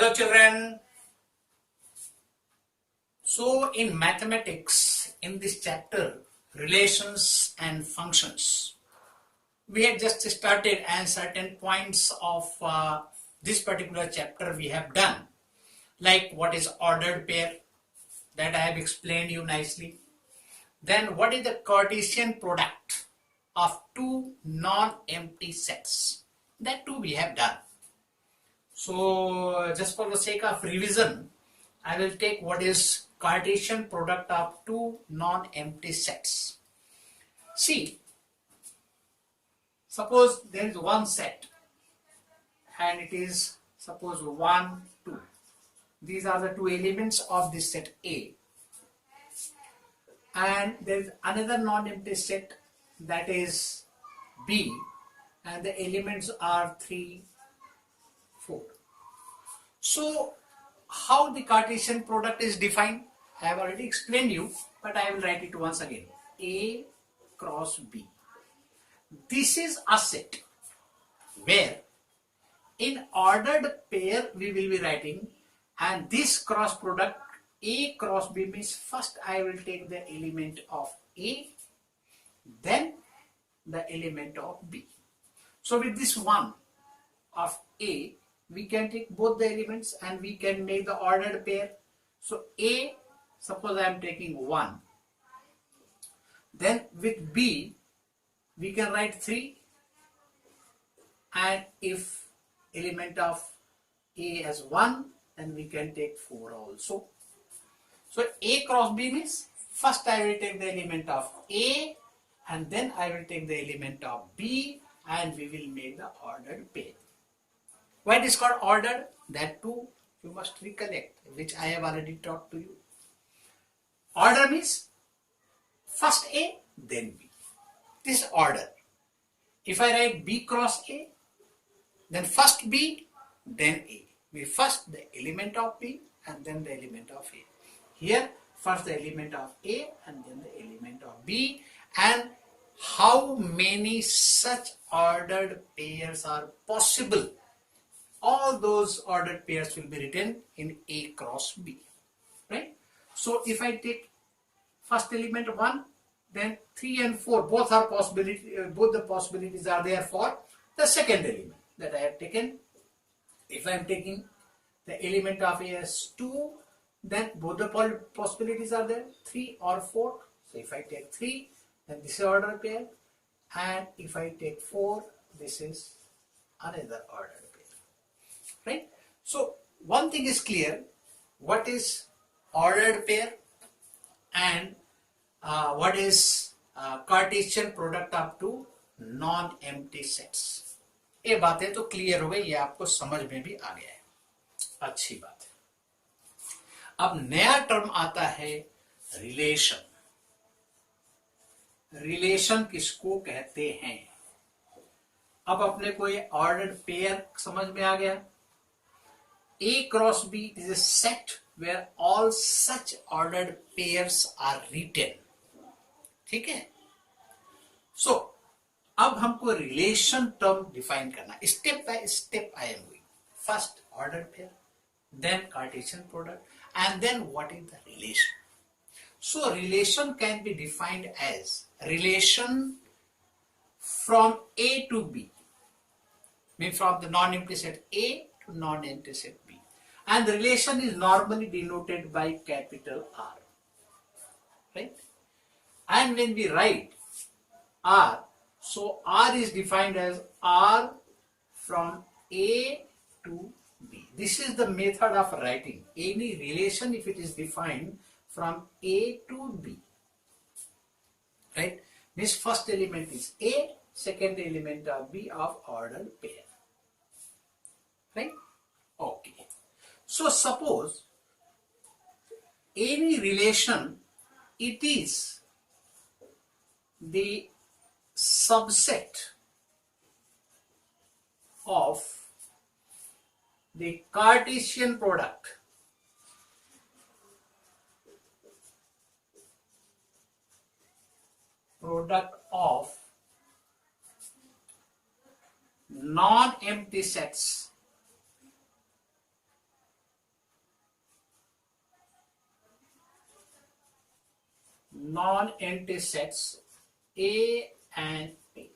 Hello children. So in mathematics, in this chapter, relations and functions, we had just started and certain points of this particular chapter we have done. Like what is ordered pair, that I have explained you nicely. Then what is the Cartesian product of two non-empty sets, that too we have done. So just for the sake of revision, I will take what is Cartesian product of two non-empty sets. See, suppose there is one set and it is suppose 1, 2. These are the two elements of this set A. And there is another non-empty set, that is B, and the elements are 3, 4. So how the Cartesian product is defined, I have already explained you, but I will write it once again. A cross B. This is a set where in ordered pair we will be writing, and this cross product A cross B means first I will take the element of A, then the element of B. So with this one of A, we can take both the elements and we can make the ordered pair. So A, suppose I am taking 1. Then with B, we can write 3. And if element of A as 1, then we can take 4 also. So A cross B means first I will take the element of A and then I will take the element of B and we will make the ordered pair. Why it is called ordered? That too you must recollect, which I have already taught to you. Order means first A, then B. This is order. If I write B cross A, then first B, then A. We first the element of B and then the element of A. Here, first the element of A and then the element of B. And how many such ordered pairs are possible? All those ordered pairs will be written in A cross B, right? So if I take first element 1, then 3 and 4 both are possibility. Both the possibilities are there for the second element that I have taken. If I am taking the element of A as 2, then both the possibilities are there, 3 or 4. So if I take 3, then this is ordered pair, and if I take 4, this is another ordered pair. Right? So one thing is clear, what is ordered pair and what is Cartesian product of two non-empty sets. ये बातें तो clear हो गई, ये आपको समझ में भी आ गया है, अच्छी बात है। अब नया टर्म आता है रिलेशन। रिलेशन किसको कहते हैं? अब अपने को ये ऑर्डर्ड पेयर समझ में आ गया। A cross B is a set where all such ordered pairs are written. ठीक है? So, अब हमको रिलेशन टर्म डिफाइन करना, step by step I am going. First order pair, then Cartesian product, and then what is the relation? So relation can be defined as relation from A to B, means from the non-empty set A to non-empty set B, and the relation is normally denoted by capital R, right? And when we write R, so R is defined as R from A to B. This is the method of writing any relation if it is defined from A to B, right? This first element is A, second element of B of ordered pair, right? Okay. So suppose any relation, it is the subset of the Cartesian product of non-empty sets non-empty sets A and B.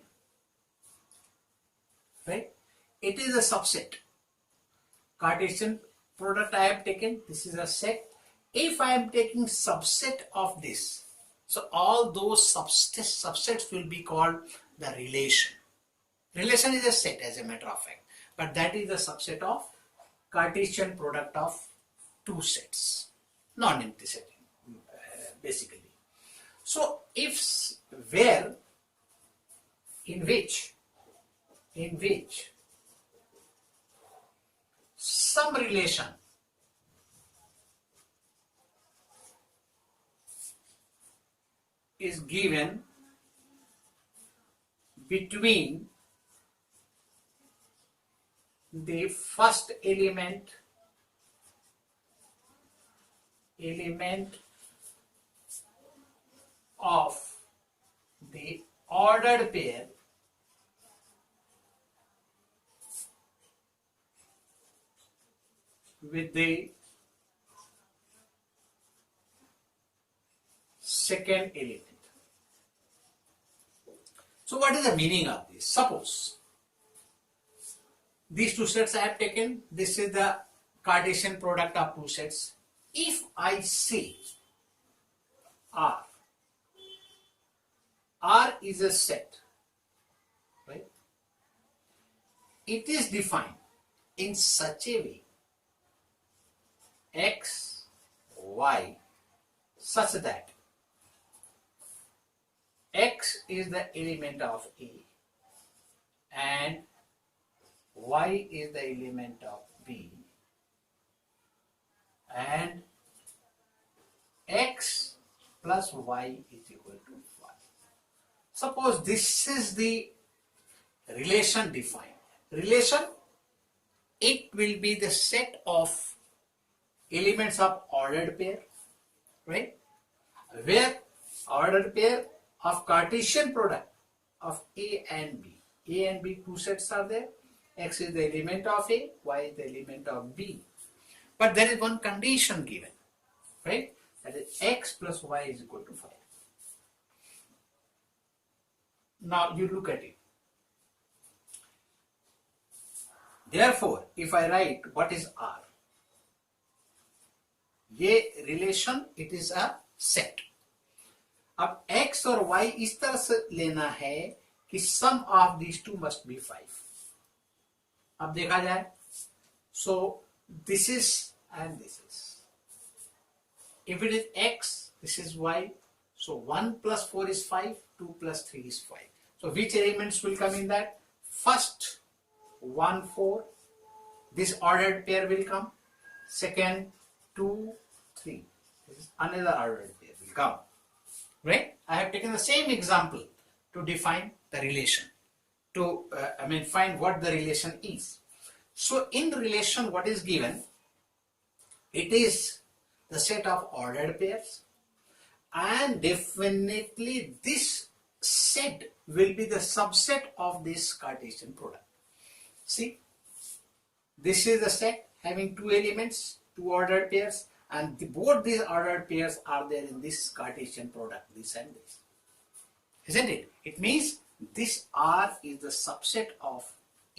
Right? It is a subset. Cartesian product I have taken, this is a set. If I am taking subset of this, so all those subsets will be called the relation. Relation is a set as a matter of fact, but that is the subset of Cartesian product of two sets, non-empty set basically. So if where in which some relation is given between the first element of the ordered pair with the second element. So what is the meaning of this? Suppose these two sets I have taken, this is the Cartesian product of two sets. If I say R is a set, right? It is defined in such a way X, Y, such that X is the element of A and Y is the element of B and X plus Y is equal to 5. Suppose this is the relation defined. Relation, it will be the set of elements of ordered pair, right? Where ordered pair of Cartesian product of A and B. A and B, two sets are there. X is the element of A, Y is the element of B. But there is one condition given, right? That is X plus Y is equal to 5. Now you look at it. Therefore, if I write what is R, ये relation, it is a set. अब X और Y इस तरह से लेना है कि sum of these two must be 5. अब देखा जाए, so this is and this is. If it is X, this is Y. So 1 plus 4 is 5, 2 plus 3 is 5. So which elements will come in that? First 1, 4. This ordered pair will come. Second 2, 3. This is another ordered pair will come. Right? I have taken the same example to define the relation. To find what the relation is. So in relation, what is given? It is the set of ordered pairs, and definitely this set will be the subset of this Cartesian product. See, this is the set having two elements, two ordered pairs, and both these ordered pairs are there in this Cartesian product, this and this. Isn't it? It means this R is the subset of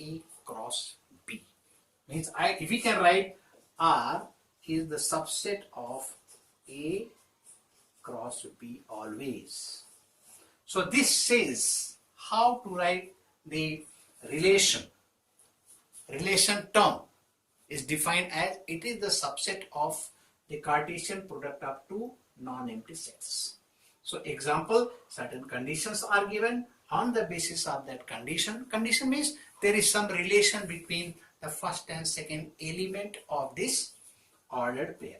A cross B. Means if we can write R is the subset of A cross B always. So this says how to write the relation. Relation term is defined as it is the subset of the Cartesian product of two non-empty sets. So example, certain conditions are given. On the basis of that condition means there is some relation between the first and second element of this ordered pair.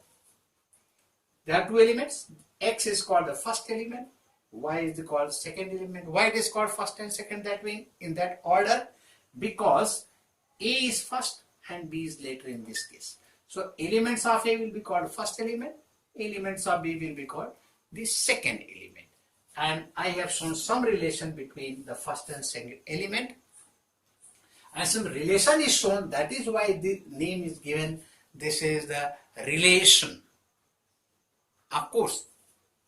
There are two elements. X is called the first element, Y is called second element. Why it is called first and second that way in that order? Because A is first and B is later in this case. So elements of A will be called first element, elements of B will be called the second element. And I have shown some relation between the first and second element. And some relation is shown, that is why the name is given. This is the relation. Of course,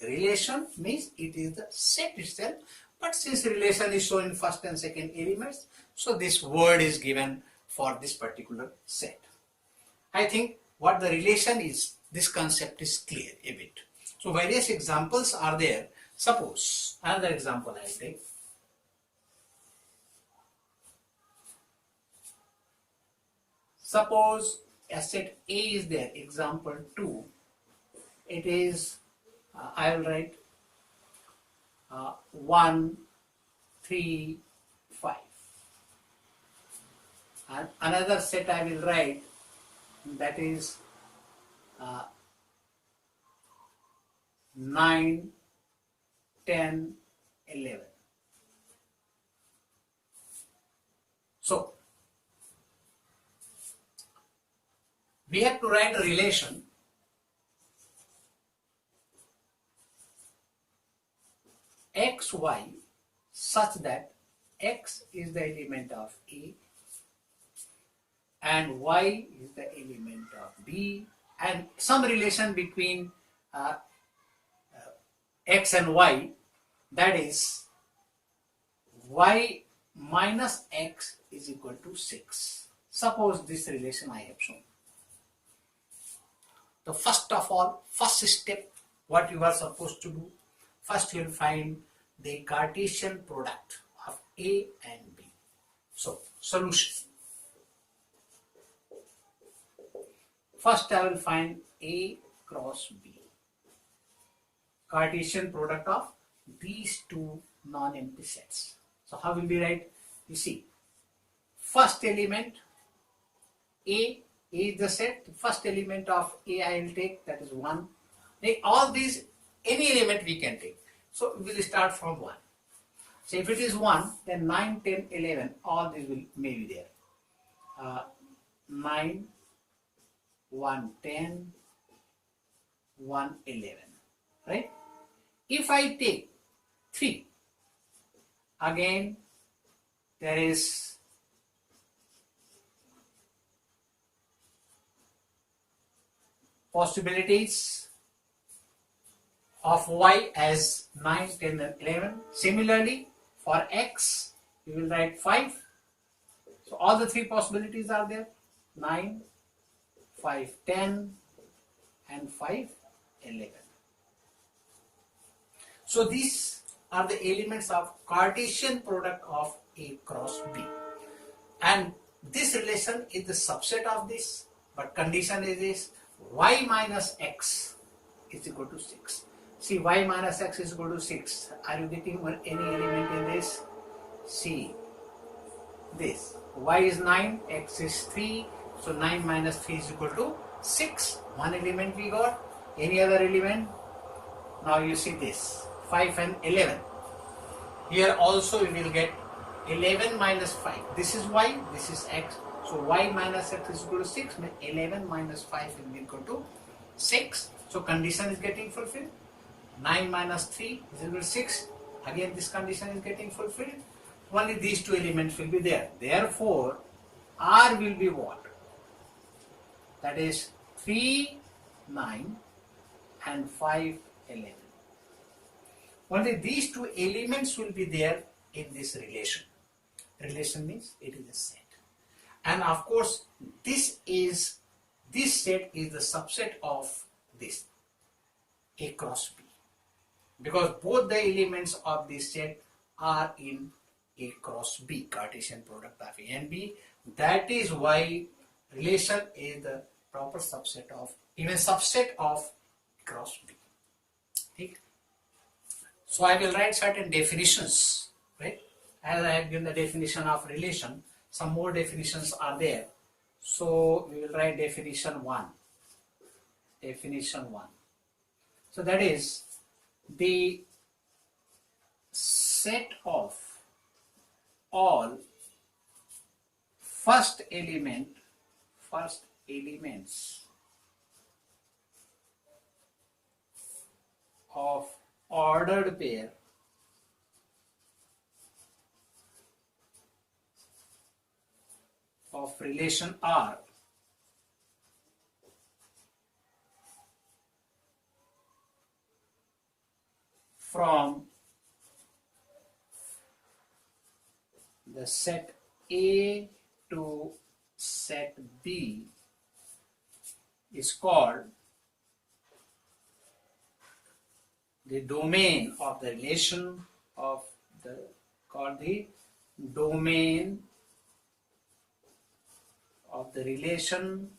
relation means it is the set itself, but since relation is shown in first and second elements, so this word is given for this particular set. I think what the relation is, this concept is clear a bit. So various examples are there. Suppose another example I take. Suppose a set A is there, example 2. It is, I will write 1, 3, 5. And another set I will write, that is 9, 10, 11. So, we have to write a relation x, y such that x is the element of A and y is the element of B, and some relation between x and y, that is y minus x is equal to 6. Suppose this relation I have shown. The first of all, first step, what you are supposed to do, first you will find the Cartesian product of A and B. So, solution. First I will find A cross B. Cartesian product of these two non-empty sets. So how will we write? You see, first element A is the set. First element of A I will take, that is 1. All these, any element we can take. So we will start from 1. So if it is 1, then 9, 10, 11, all these will may be there. 9, 1, 10, 1, 11. Right? If I take 3, again there is possibilities of y as 9, 10 and 11. Similarly, for x, we will write 5. So all the 3 possibilities are there. 9, 5, 10 and 5, 11. So these are the elements of Cartesian product of A cross B. And this relation is the subset of this, but condition is this: y minus x is equal to 6. See, y minus x is equal to 6. Are you getting any element in this? See, this. Y is 9, x is 3. So 9 minus 3 is equal to 6. One element we got. Any other element? Now you see this. 5 and 11. Here also we will get 11 minus 5. This is y, this is x. So y minus x is equal to 6. 11 minus 5 will be equal to 6. So condition is getting fulfilled. 9 minus 3 is equal to 6. Again this condition is getting fulfilled. Only these two elements will be there. Therefore, R will be what? That is 3, 9 and 5, 11. Only these two elements will be there in this relation. Relation means it is a set. And of course, this set is the subset of this A cross B. Because both the elements of this set are in A cross B, Cartesian product of A and B. That is why relation is the proper subset of, even subset of cross B. Okay? So I will write certain definitions, right? As I have given the definition of relation, some more definitions are there. So we will write definition 1. Definition 1. So that is the set of all first elements of ordered pair of relation R the set A to set B is called the domain of the relation of the domain of the relation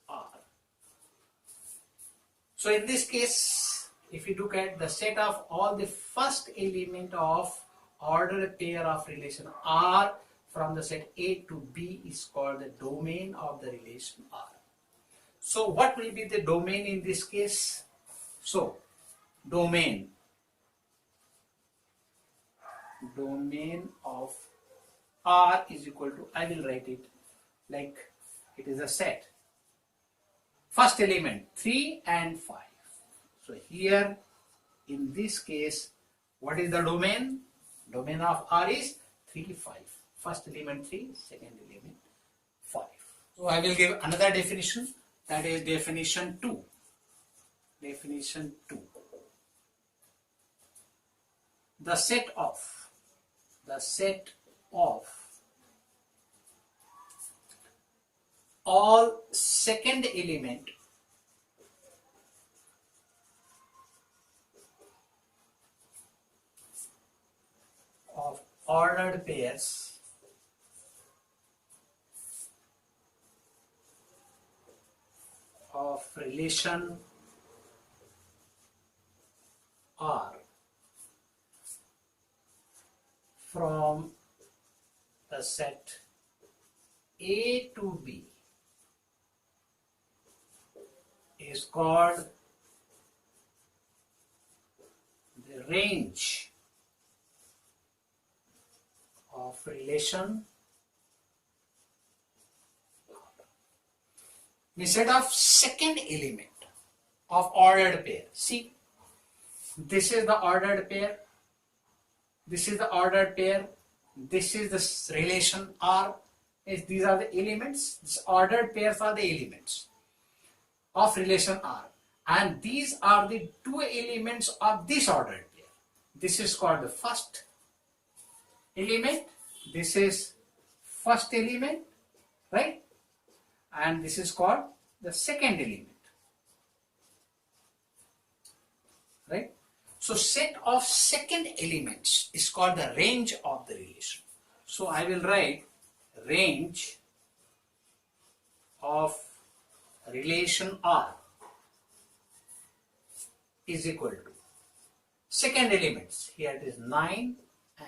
R. So in this case, if you look at the set of all the first element of ordered pair of relation R from the set A to B is called the domain of the relation R. So what will be the domain in this case? So domain of R is equal to, I will write it like it is a set. First element 3 and 5. So here in this case, what is the domain? Domain of R is 3, 5. First element 3, second element 5. So I will give another definition, that is definition 2. Definition 2. The set of all second element of ordered pairs of relation R from the set A to B is called the range of relation R. The set of second element of ordered pair. See, this is the ordered pair, this is the ordered pair, this is the relation R. These are the elements, these ordered pairs are the elements of relation R, and these are the two elements of this ordered pair. This is called the first element, this is first element, right? And this is called the second element, right? So set of second elements is called the range of the relation. So I will write range of relation R is equal to second elements. Here it is 9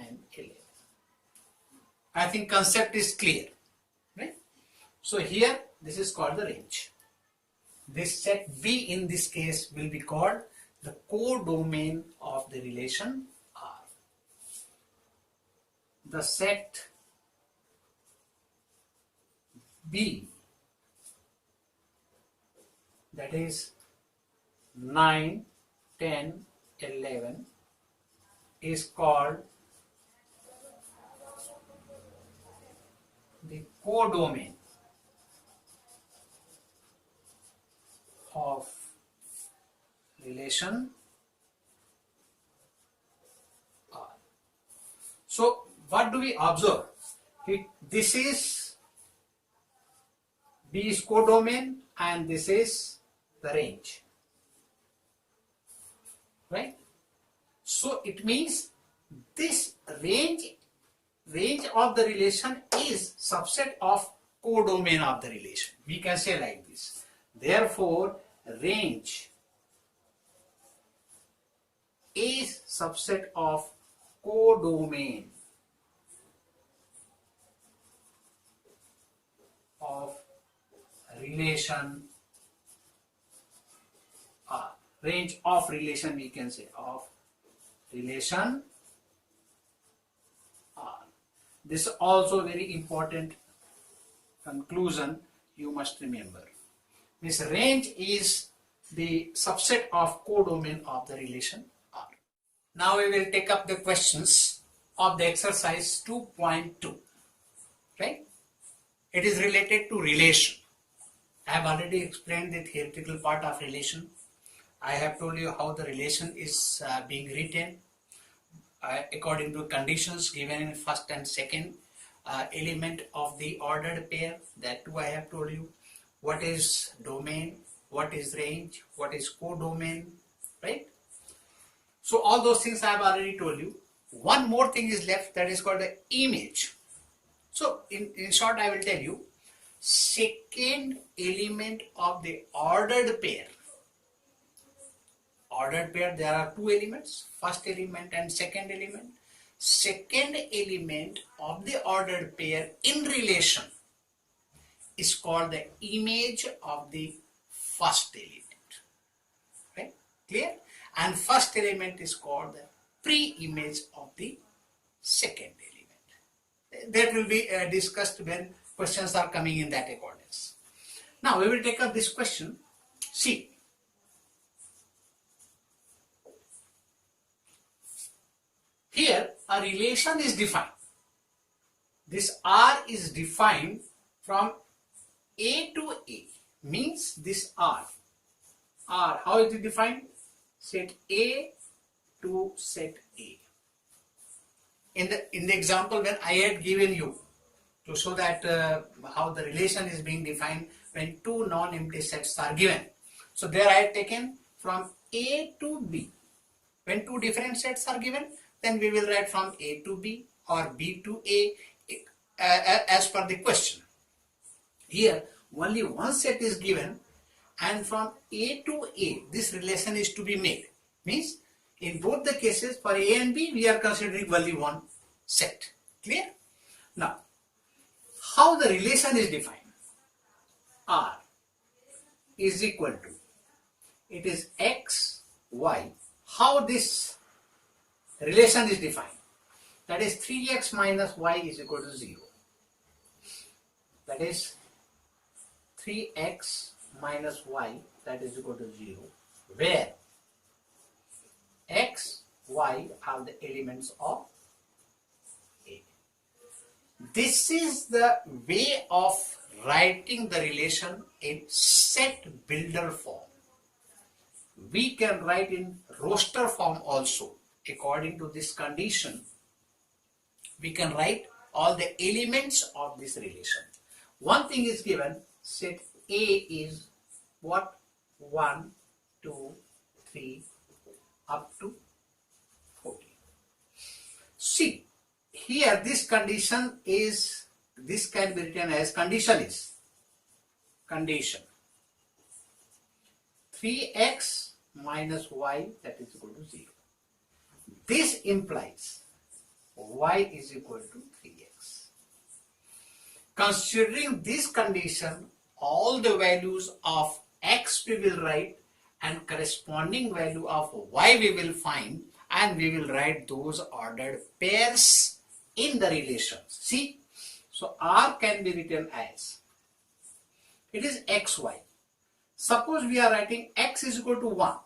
and 11. I think concept is clear, right? So here this is called the range. This set B in this case will be called the codomain of the relation R. The set B, that is 9, 10, 11, is called the codomain of relation R. So what do we observe? This is B is codomain and this is the range, right? So it means this range of the relation is subset of codomain of the relation. We can say like this. Therefore, range is subset of codomain of relation R. Range of relation, we can say, of relation R. This is also very important conclusion you must remember. This range is the subset of codomain of the relation R. Now we will take up the questions of the exercise 2.2. Right? It is related to relation. I have already explained the theoretical part of relation. I have told you how the relation is being written. according to conditions given in first and second element of the ordered pair. That too I have told you. What is domain, what is range, what is codomain, right? So all those things I have already told you. One more thing is left, that is called the image. So in short I will tell you, second element of the ordered pair. Ordered pair, there are two elements, first element and second element. Second element of the ordered pair in relation is called the image of the first element. Right? Clear? And first element is called the pre-image of the second element. That will be discussed when questions are coming in that accordance. Now we will take up this question. See, here a relation is defined. This R is defined from A to A, means this R, how is it defined? Set A to set A. In the example when I had given you to show that how the relation is being defined when two non-empty sets are given. So there I had taken from A to B. When two different sets are given, then we will write from A to B or B to A as per the question. Here only one set is given, and from A to A this relation is to be made. Means in both the cases for A and B we are considering only one set. Clear? Now how the relation is defined? R is equal to, it is x, y. How this relation is defined? That is 3x minus y is equal to 0. That is 3x minus y, that is equal to 0, where x, y are the elements of A. This is the way of writing the relation in set builder form. We can write in roster form also. According to this condition, we can write all the elements of this relation. One thing is given, set A is what? 1, 2, 3, up to 14. See, here this condition is, this can be written as condition is, condition 3x minus y, that is equal to 0. This implies y is equal to 3x. Considering this condition, all the values of x we will write and corresponding value of y we will find, and we will write those ordered pairs in the relations. See, so R can be written as, it is xy. Suppose we are writing x is equal to 1,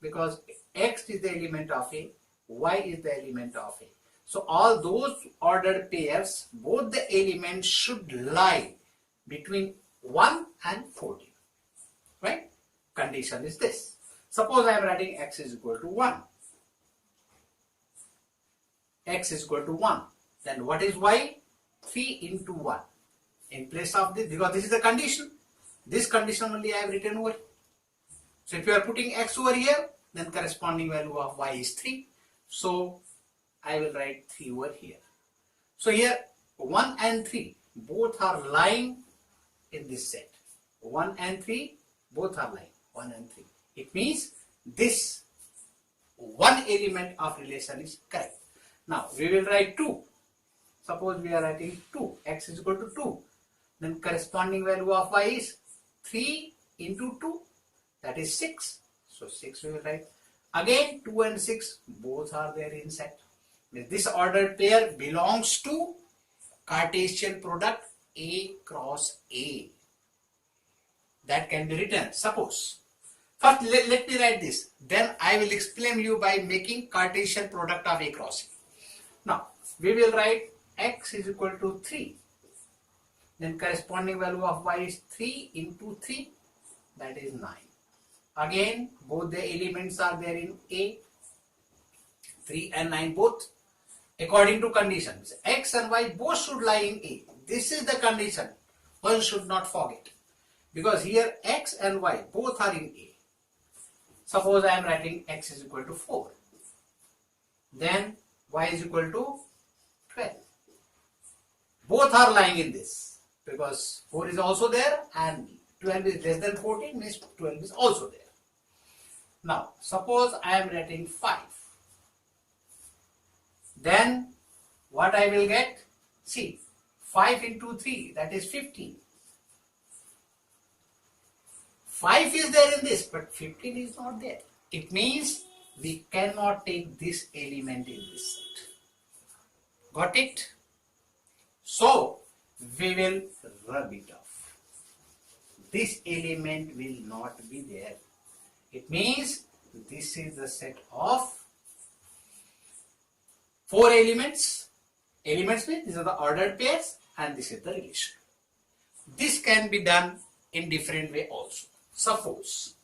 because x is the element of A, y is the element of A. So all those ordered pairs, both the elements should lie between 1 and 14. Right? Condition is this. Suppose I am writing x is equal to 1. X is equal to 1. Then what is y? 3 into 1. In place of this, because this is the condition. This condition only I have written over. So if you are putting x over here, then corresponding value of y is 3. So I will write 3 over here. So here 1 and 3 both are lying in this set. 1 and 3 both are lying. 1 and 3. It means this one element of relation is correct. Now we will write 2. Suppose we are writing 2. X is equal to 2. Then corresponding value of y is 3 into 2. That is 6. So 6 we will write. Again 2 and 6 both are there in set. This ordered pair belongs to Cartesian product A cross A. That can be written. Suppose, first let me write this. Then I will explain you by making Cartesian product of A cross A. Now we will write x is equal to 3. Then corresponding value of y is 3 into 3. That is 9. Again both the elements are there in A. 3 and 9 both according to conditions. X and Y both should lie in A. This is the condition. One should not forget. Because here X and Y both are in A. Suppose I am writing X is equal to 4. Then Y is equal to 12. Both are lying in this. Because 4 is also there and 12 is less than 14 means 12 is also there. Now suppose I am writing 5. Then what I will get? See, 5 into 3, that is 15. 5 is there in this, but 15 is not there. It means we cannot take this element in this set. Got it? So, we will rub it off. This element will not be there. It means this is the set of 4 elements. Elements means these are the ordered pairs and this is the relation. This can be done in different way also. Suppose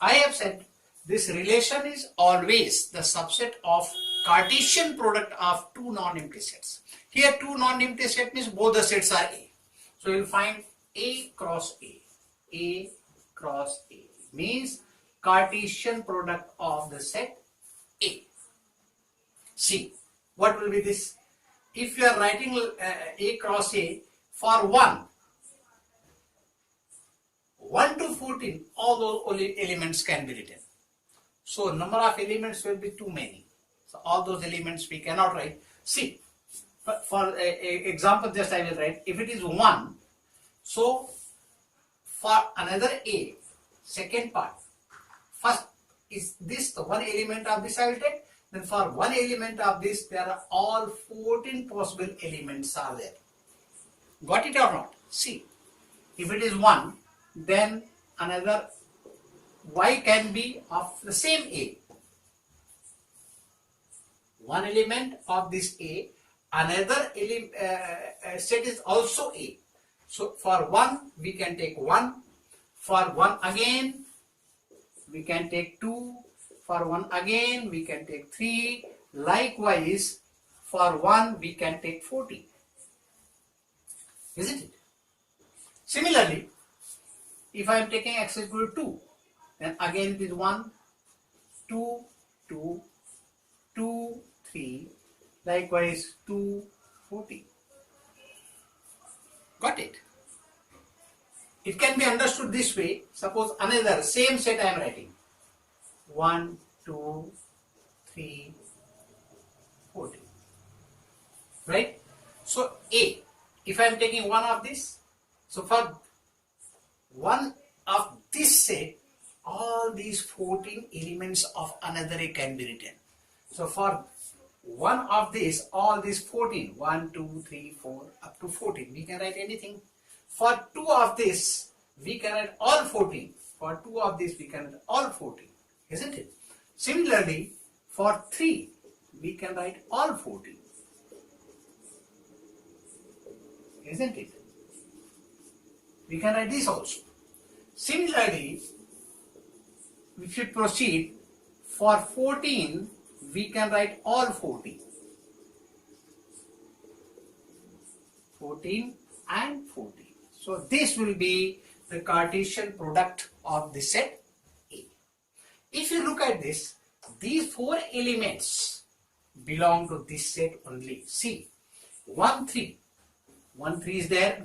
I have said this relation is always the subset of Cartesian product of two non-empty sets. Here two non-empty sets means both the sets are A. So you will find A cross A. A cross A means Cartesian product of the set A. See, what will be this? If you are writing A cross A for 1 to 14, all those elements can be written. So number of elements will be too many. So all those elements we cannot write. See, for example, just I will write, if it is 1, so for another A, second part, first is this the one element of this I will take. Then for one element of this, there are all 14 possible elements are there. Got it or not? See, if it is 1, then another Y can be of the same A. One element of this A, another set is also A. So for 1, we can take 1. For 1 again, we can take 2. For 1 again, we can take 3. Likewise, for 1, we can take 14. Isn't it? Similarly, if I am taking x equal to 2, then again it is 1, 2, 2, 2, 3. Likewise, 2, 14. Got it? It can be understood this way. Suppose another same set I am writing. 1, 2, 3, 14. Right? So A, if I am taking one of this, so for one of this set, all these 14 elements of another A can be written. So for one of this, all these 14, 1, 2, 3, 4, up to 14, we can write anything. For two of this, we can write all 14. For two of this, we can write all 14. Isn't it? Similarly, for 3, we can write all 14. Isn't it? We can write this also. Similarly, if we proceed, for 14, we can write all 14. 14 and 14. So this will be the Cartesian product of the set A. If you look at this, these 4 elements belong to this set only. See, 1, 3. 1, 3 is there.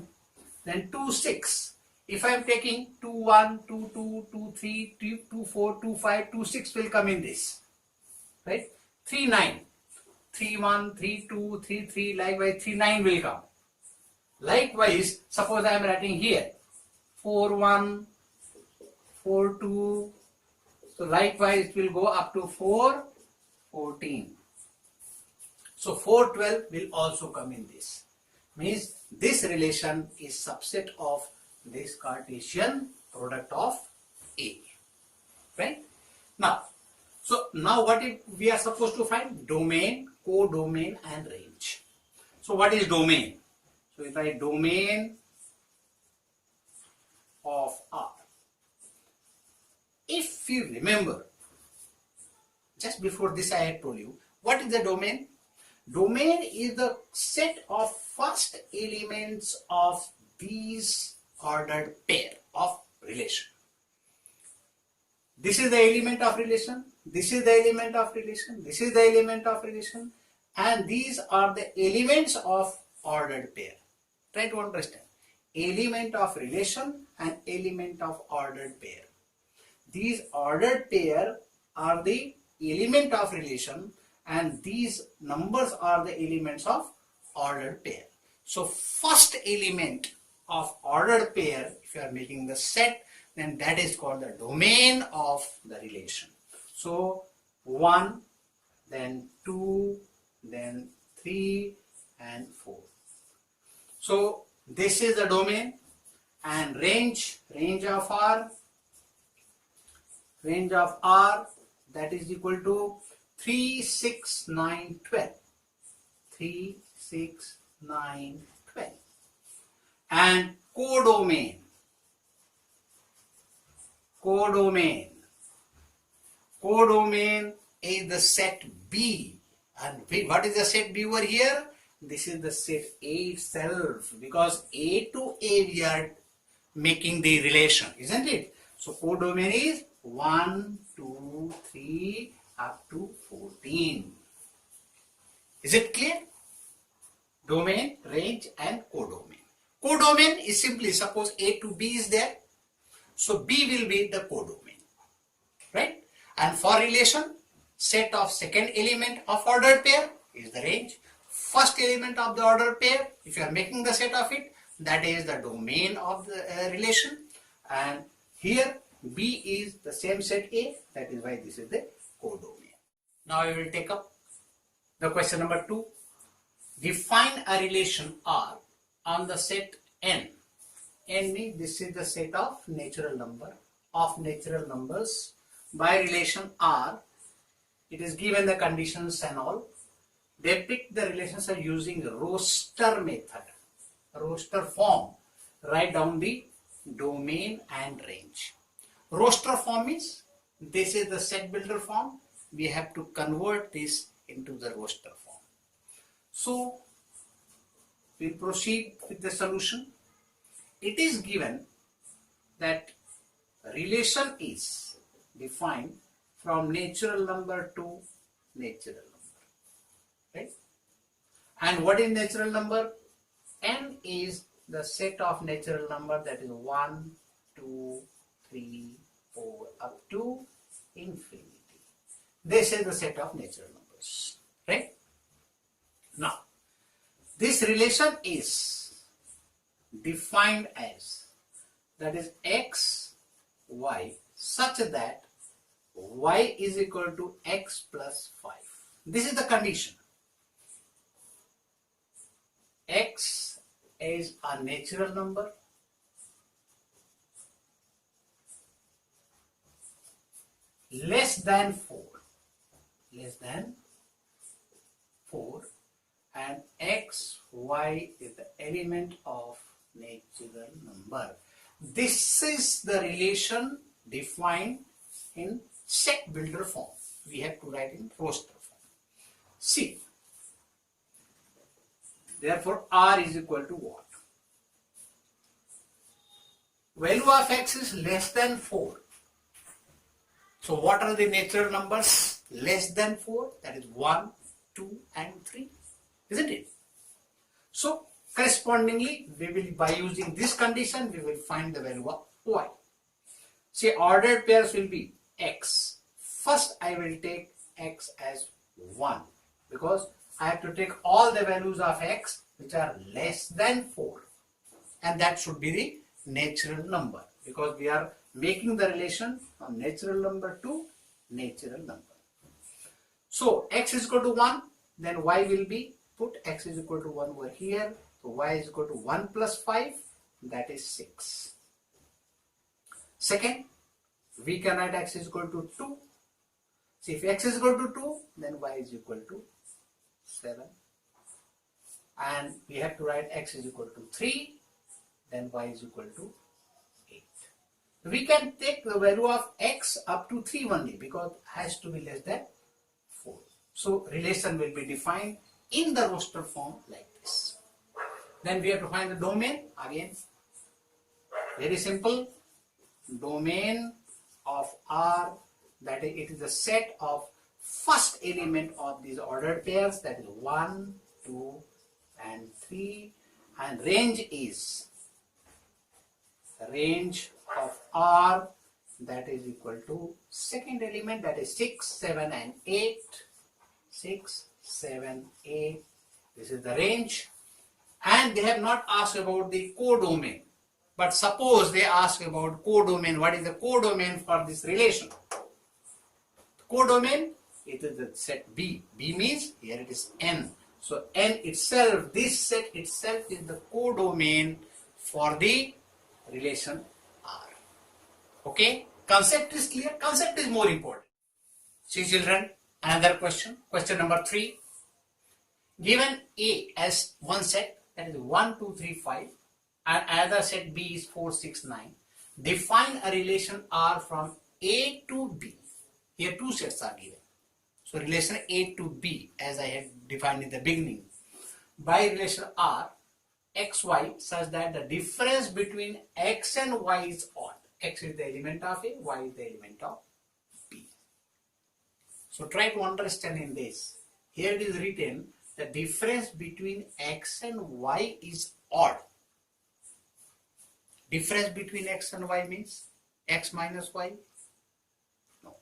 Then 2, 6. If I am taking 2, 1, 2, 2, 2, 3, 2, 4, 2, 5, 2, 6 will come in this. Right? 3, 9. 3, 1, 3, 2, 3, 3. Likewise, 3, 9 will come. Likewise, suppose I am writing here 4, 1, 4, 2. So likewise, it will go up to 4, 14. So 4, 12 will also come in this. Means this relation is subset of this Cartesian product of A. Right? Now, so now what if we are supposed to find? Domain, codomain and range. So what is domain? So if I domain of R. If you remember, just before this I had told you, what is the domain? Domain is the set of first elements of these ordered pair of relation. This is the element of relation, this is the element of relation, this is the element of relation, and these are the elements of ordered pair. Try to understand. Element of relation and element of ordered pair. These ordered pair are the element of relation and these numbers are the elements of ordered pair. So first element of ordered pair, if you are making the set, then that is called the domain of the relation. So 1, then 2, then 3 and 4. So this is the domain, and range of R that is equal to 3, 6, 9, 12. 3, 6, 9, 12. And codomain is the set B. And what is the set B over here? This is the set A itself, because A to A we are making the relation, isn't it? So codomain is 1, 2, 3 up to 14. Is it clear? Domain, range and codomain. Codomain is simply, suppose A to B is there, so B will be the codomain, right? And for relation, set of second element of ordered pair is the range. First element of the ordered pair, if you are making the set of it, that is the domain of the relation. And here B is the same set A, that is why this is the codomain. Now we will take up the question number 2. Define a relation R on the set N. N means this is the set of natural numbers by relation R. It is given the conditions and all. They pick the relations are using roster method, roster form. Write down the domain and range. Roster form is, this is the set builder form. We have to convert this into the roster form. So we'll proceed with the solution. It is given that relation is defined from natural number to natural number, right? And what is natural number? N is the set of natural number, that is 1, 2, 3, 4 up to infinity. This is the set of natural numbers, right? Now, this relation is defined as, that is x, y, such that y is equal to x plus 5. This is the condition. X is a natural number, less than 4, and x, y is the element of natural number. This is the relation defined in set builder form. We have to write in roster form. See, therefore R is equal to what? Value of x is less than 4. So what are the natural numbers less than 4? That is 1, 2 and 3, isn't it? So correspondingly, we will, by using this condition, we will find the value of y. See, ordered pairs will be x. First I will take x as 1, because I have to take all the values of x which are less than 4, and that should be the natural number, because we are making the relation from natural number to natural number. So x is equal to 1, then y will be, put x is equal to 1 over here, so y is equal to 1 plus 5, that is 6. Second, we can write x is equal to 2. See, if x is equal to 2, then y is equal to 7. And we have to write x is equal to 3, then y is equal to 8. We can take the value of x up to 3 only, because it has to be less than So relation will be defined in the roster form like this. Then we have to find the domain. Again, very simple. Domain of R, that is, it is the set of first element of these ordered pairs, that is 1, 2 and 3, and range is the range of R, that is equal to second element, that is 6, 7 and 8. 6, 7, 8. This is the range. And they have not asked about the codomain. But suppose they ask about codomain. What is the codomain for this relation? Codomain, it is the set B. B means here it is N. So N itself, this set itself is the codomain for the relation R. Okay? Concept is clear? Concept is more important. See children, another question. Question number 3. Given A as one set, that is 1, 2, 3, 5, and another set B is 4, 6, 9. Define a relation R from A to B. Here two sets are given. So relation A to B, as I had defined in the beginning. By relation R, x, y, such that the difference between x and y is odd. X is the element of A, y is the element of B. So try to understand in this. Here it is written, the difference between x and y is odd. Difference between x and y means x minus y? No.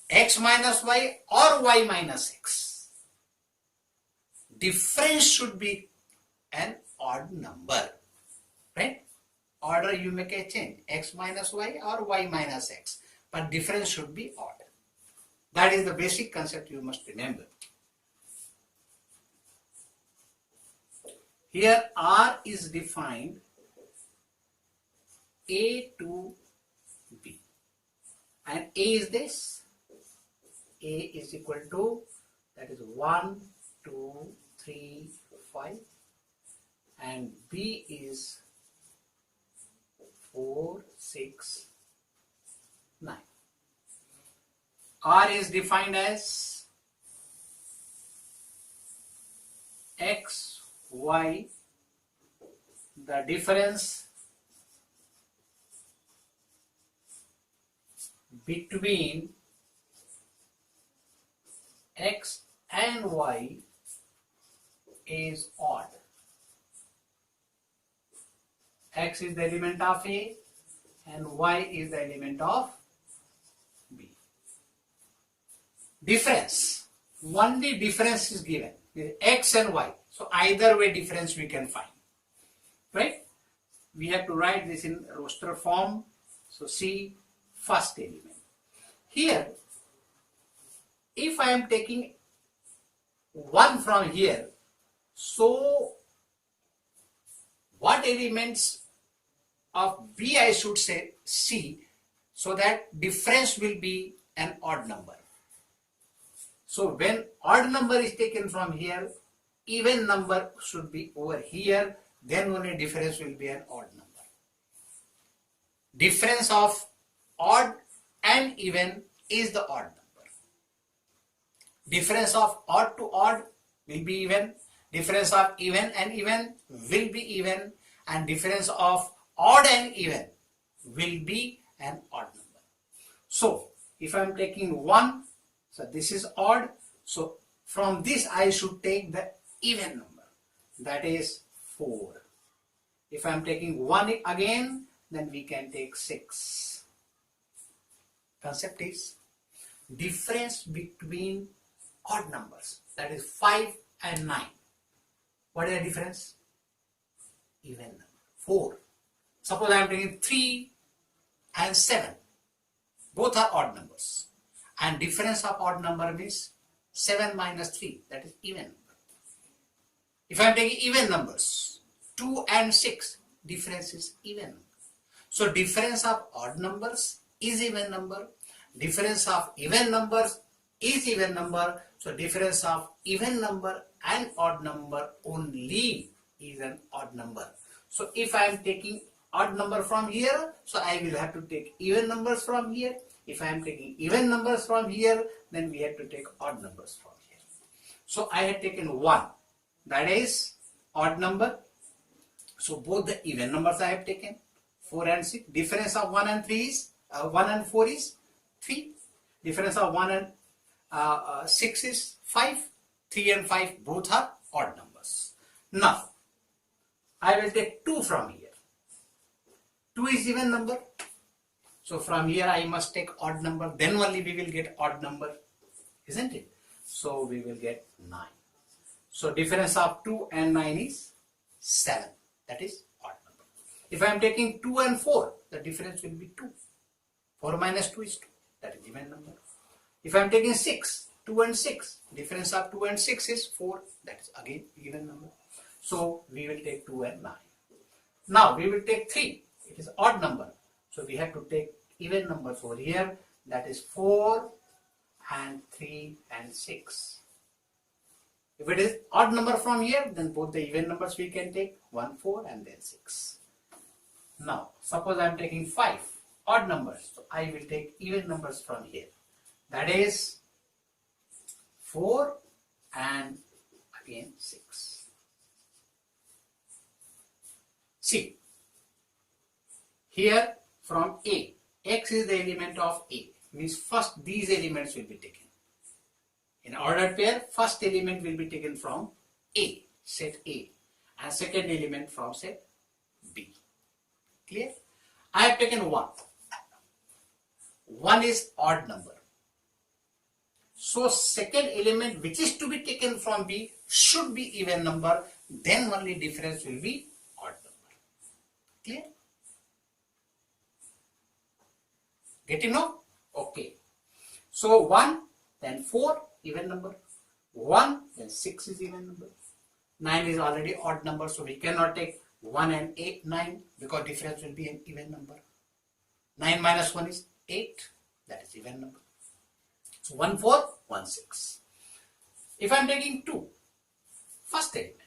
X minus y or y minus x. Difference should be an odd number. Right? Order you make a change. X minus y or y minus x. But difference should be odd. That is the basic concept you must remember. Here R is defined A to B. And A is this. A is equal to, that is 1, 2, 3, 5. And B is 4, 6, 9. R is defined as x, y, the difference between x and y is odd. X is the element of A and y is the element of B. Difference. Only difference is given. X and y. So either way difference we can find. Right? We have to write this in roster form. So see first element. Here, if I am taking 1 from here, so what elements of B I should say C, so that difference will be an odd number. So when odd number is taken from here, even number should be over here, then only difference will be an odd number. Difference of odd and even is the odd number. Difference of odd to odd will be even. Difference of even and even will be even. And difference of odd and even will be an odd number. So if I am taking 1, so this is odd. So from this I should take the even number, that is 4. If I am taking 1 again, then we can take 6. Concept is difference between odd numbers, that is 5 and 9. What is the difference? Even number, 4. Suppose I am taking 3 and 7. Both are odd numbers. And difference of odd number means 7 minus 3, that is even number. If I am taking even numbers, 2 and 6, difference is even number. So difference of odd numbers is even number. Difference of even numbers is even number. So difference of even number and odd number only is an odd number. So if I am taking odd number from here, so I will have to take even numbers from here. If I am taking even numbers from here, then we have to take odd numbers from here. So I had taken 1, that is odd number. So both the even numbers I have taken, 4 and 6. Difference of 1 and 3 is 1 and 4 is 3. Difference of 1 and 6 is 5. 3 and 5 both are odd numbers. Now I will take 2 from here. 2 is even number. So from here I must take odd number, then only we will get odd number, isn't it? So we will get 9. So difference of 2 and 9 is 7. That is odd number. If I am taking 2 and 4, the difference will be 2. 4 minus 2 is 2. That is even number. If I am taking 6, 2 and 6, difference of 2 and 6 is 4. That is again even number. So we will take 2 and 9. Now we will take 3. It is odd number. So we have to take even numbers over here. That is 4 and 3 and 6. If it is odd number from here, then both the even numbers we can take, 1, 4 and then 6. Now suppose I am taking 5, odd numbers. So I will take even numbers from here. That is 4 and again 6. See, here from A, X is the element of A, means first these elements will be taken. In ordered pair, first element will be taken from A, set A, and second element from set B. Clear? I have taken 1. 1 is odd number. So second element which is to be taken from B should be even number, then only difference will be odd number. Clear? Getting now? Okay. So 1, then 4, even number. 1, then 6 is even number. 9 is already odd number, so we cannot take 1 and 8, 9, because difference will be an even number. 9 minus 1 is 8, that is even number. So 1, 4, 1, 6. If I am taking 2, first element,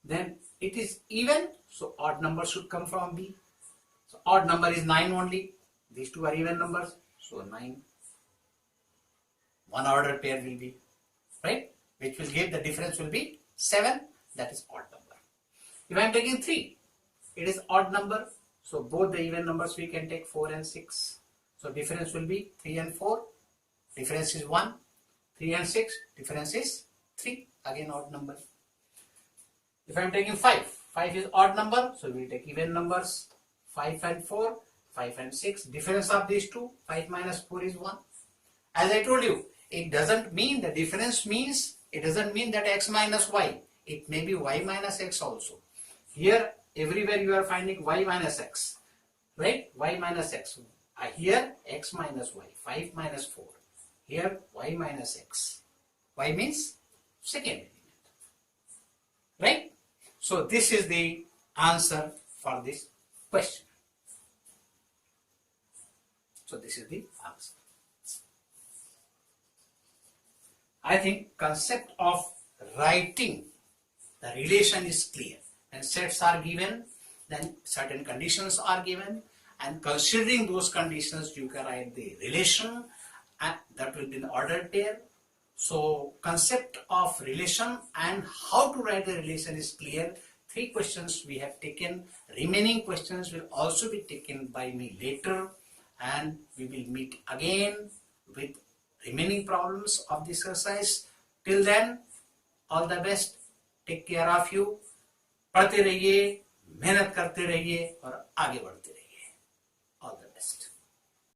then it is even, so odd number should come from B. So odd number is 9 only. These two are even numbers, so 9. One ordered pair will be, right? Which will give the difference will be 7, that is odd number. If I am taking 3, it is odd number, so both the even numbers we can take 4 and 6. So difference will be 3 and 4, difference is 1. 3 and 6, difference is 3, again odd number. If I am taking 5, 5 is odd number, so we will take even numbers, 5 and 4, 5 and 6, difference of these two, 5 minus 4 is 1. As I told you, it doesn't mean the difference means, it doesn't mean that x minus y, it may be y minus x also. Here, everywhere you are finding y minus x, right? Y minus x. Here, x minus y, 5 minus 4. Here, y minus x. Y means second element, right? So this is the answer for this question. So this is the answer. I think concept of writing the relation is clear. And sets are given, then certain conditions are given, and considering those conditions you can write the relation, and that will be an ordered pair. So concept of relation and how to write the relation is clear. 3 questions we have taken. Remaining questions will also be taken by me later, and we will meet again with remaining problems of this exercise. Till then, all the best. Take care of you. पढ़ते रहिए, मेहनत करते रहिए और आगे बढ़ते रहिए.